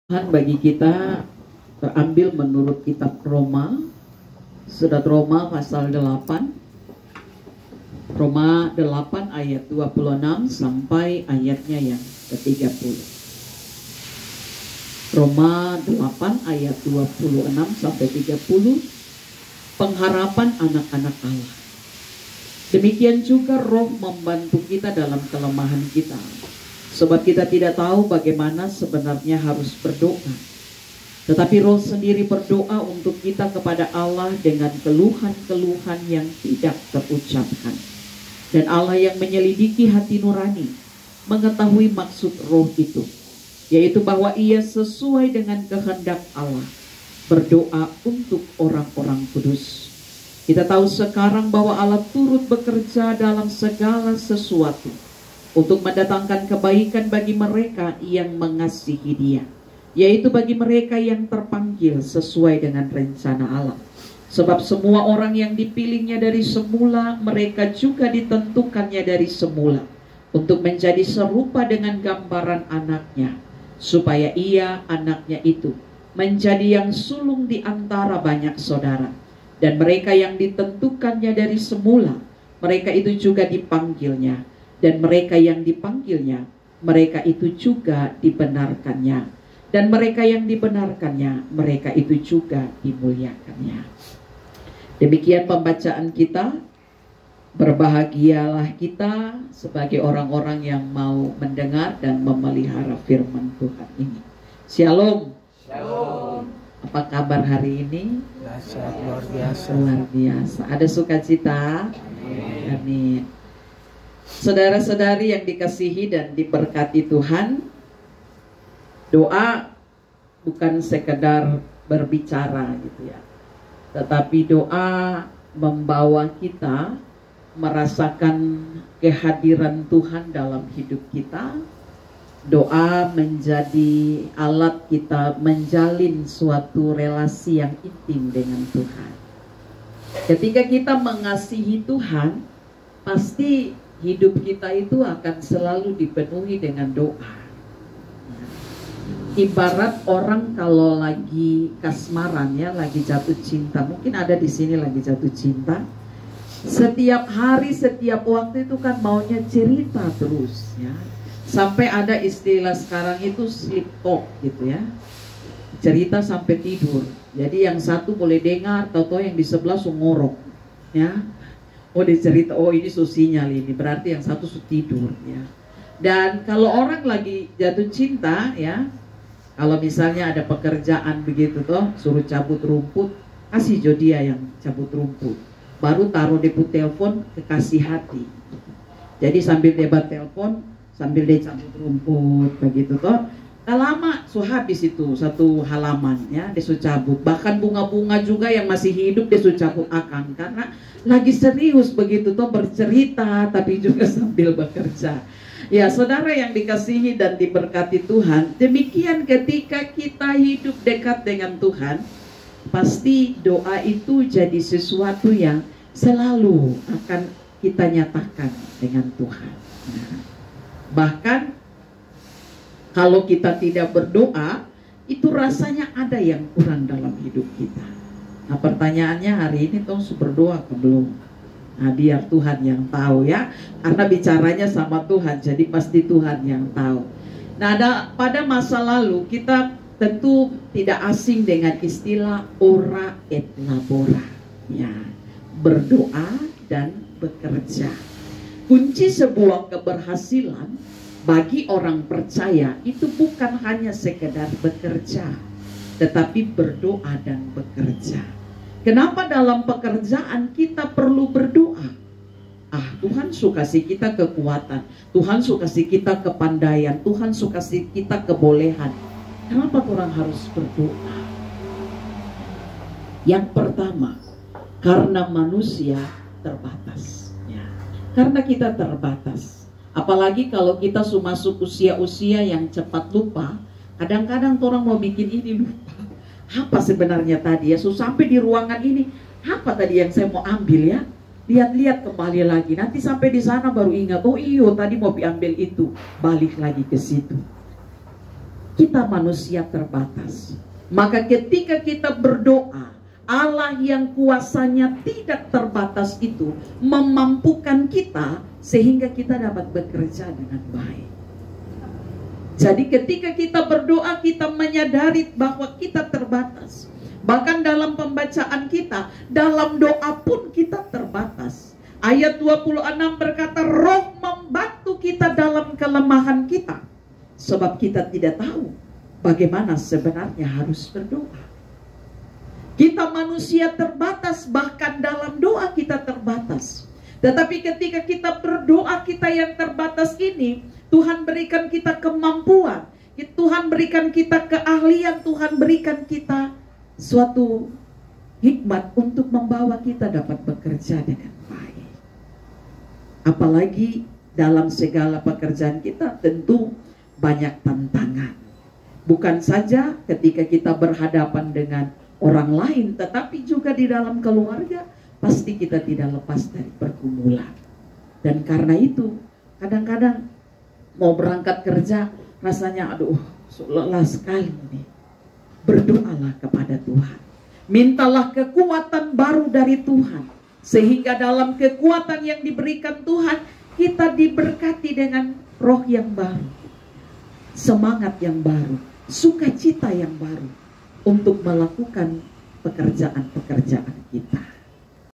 Tuhan bagi kita terambil menurut kitab Roma, surat Roma pasal 8, Roma 8 ayat 26 sampai ayatnya yang ke-30. Roma 8 ayat 26 sampai 30, pengharapan anak-anak Allah. Demikian juga Roh membantu kita dalam kelemahan kita, sebab kita tidak tahu bagaimana sebenarnya harus berdoa. Tetapi Roh sendiri berdoa untuk kita kepada Allah dengan keluhan-keluhan yang tidak terucapkan. Dan Allah yang menyelidiki hati nurani mengetahui maksud Roh itu, yaitu bahwa ia sesuai dengan kehendak Allah berdoa untuk orang-orang kudus. Kita tahu sekarang bahwa Allah turut bekerja dalam segala sesuatu untuk mendatangkan kebaikan bagi mereka yang mengasihi Dia, yaitu bagi mereka yang terpanggil sesuai dengan rencana Allah. Sebab semua orang yang dipilihnya dari semula, mereka juga ditentukannya dari semula untuk menjadi serupa dengan gambaran anaknya, supaya ia, anaknya itu, menjadi yang sulung di antara banyak saudara. Dan mereka yang ditentukannya dari semula, mereka itu juga dipanggilnya. Dan mereka yang dipanggilnya, mereka itu juga dibenarkannya. Dan mereka yang dibenarkannya, mereka itu juga dimuliakannya. Demikian pembacaan kita. Berbahagialah kita sebagai orang-orang yang mau mendengar dan memelihara firman Tuhan ini. Shalom. Shalom. Apa kabar hari ini? Luar biasa. Luar biasa. Ada sukacita? Amin. Saudara-saudari yang dikasihi dan diberkati Tuhan, doa bukan sekedar berbicara gitu ya, tetapi doa membawa kita merasakan kehadiran Tuhan dalam hidup kita. Doa menjadi alat kita menjalin suatu relasi yang intim dengan Tuhan. Ketika kita mengasihi Tuhan, pasti hidup kita itu akan selalu dipenuhi dengan doa. Ibarat orang kalau lagi kasmaran ya, lagi jatuh cinta. Mungkin ada di sini lagi jatuh cinta. Setiap hari, setiap waktu itu kan maunya cerita terus ya. Sampai ada istilah sekarang itu sleep talk gitu ya. Cerita sampai tidur. Jadi yang satu boleh dengar, tahu-tahu yang di sebelah ngorok ya. Oh dia cerita, oh ini sinyal ini, berarti yang satu tidur ya. Dan kalau orang lagi jatuh cinta ya, kalau misalnya ada pekerjaan begitu toh, suruh cabut rumput, kasih jo dia yang cabut rumput. Baru taruh di telepon kekasih hati. Jadi sambil debat telepon, sambil dia cabut rumput begitu toh. Tak lama habis itu satu halaman ya, dia cabut. Bahkan bunga-bunga juga yang masih hidup dia cabut akang, karena lagi serius begitu toh, bercerita tapi juga sambil bekerja. Ya saudara yang dikasihi dan diberkati Tuhan, demikian ketika kita hidup dekat dengan Tuhan, pasti doa itu jadi sesuatu yang selalu akan kita nyatakan dengan Tuhan. Bahkan kalau kita tidak berdoa, itu rasanya ada yang kurang dalam hidup kita. Nah pertanyaannya hari ini toh berdoa ke belum? Nah biar Tuhan yang tahu ya, karena bicaranya sama Tuhan, jadi pasti Tuhan yang tahu. Nah pada masa lalu kita tentu tidak asing dengan istilah ora et labora ya, berdoa dan bekerja. Kunci sebuah keberhasilan bagi orang percaya itu bukan hanya sekedar bekerja, tetapi berdoa dan bekerja. Kenapa dalam pekerjaan kita perlu berdoa? Tuhan suka kasih kita kekuatan, Tuhan suka kasih kita kepandaian, Tuhan suka kasih kita kebolehan. Kenapa orang harus berdoa? Yang pertama, karena manusia terbatas ya. Karena kita terbatas. Apalagi kalau kita masuk usia-usia yang cepat lupa. Kadang-kadang orang mau bikin ini lupa. Apa sebenarnya tadi ya? Sampai di ruangan ini, apa tadi yang saya mau ambil ya? Lihat-lihat kembali lagi. Nanti sampai di sana baru ingat, oh iyo tadi mau diambil itu. Balik lagi ke situ. Kita manusia terbatas. Maka ketika kita berdoa, Allah yang kuasanya tidak terbatas itu memampukan kita sehingga kita dapat bekerja dengan baik. Jadi ketika kita berdoa, kita menyadari bahwa kita terbatas. Bahkan dalam pembacaan kita, dalam doa pun kita terbatas. Ayat 26 berkata, Roh membantu kita dalam kelemahan kita, sebab kita tidak tahu bagaimana sebenarnya harus berdoa. Kita manusia terbatas, bahkan dalam doa kita terbatas. Tetapi ketika kita berdoa, kita yang terbatas ini, Tuhan berikan kita kemampuan, Tuhan berikan kita keahlian, Tuhan berikan kita suatu hikmat untuk membawa kita dapat bekerja dengan baik. Apalagi dalam segala pekerjaan kita tentu banyak tantangan. Bukan saja ketika kita berhadapan dengan orang lain, tetapi juga di dalam keluarga pasti kita tidak lepas dari pergumulan. Dan karena itu kadang-kadang mau berangkat kerja rasanya aduh lelah sekali nih. Berdoalah kepada Tuhan, mintalah kekuatan baru dari Tuhan, sehingga dalam kekuatan yang diberikan Tuhan kita diberkati dengan roh yang baru, semangat yang baru, sukacita yang baru untuk melakukan pekerjaan-pekerjaan kita.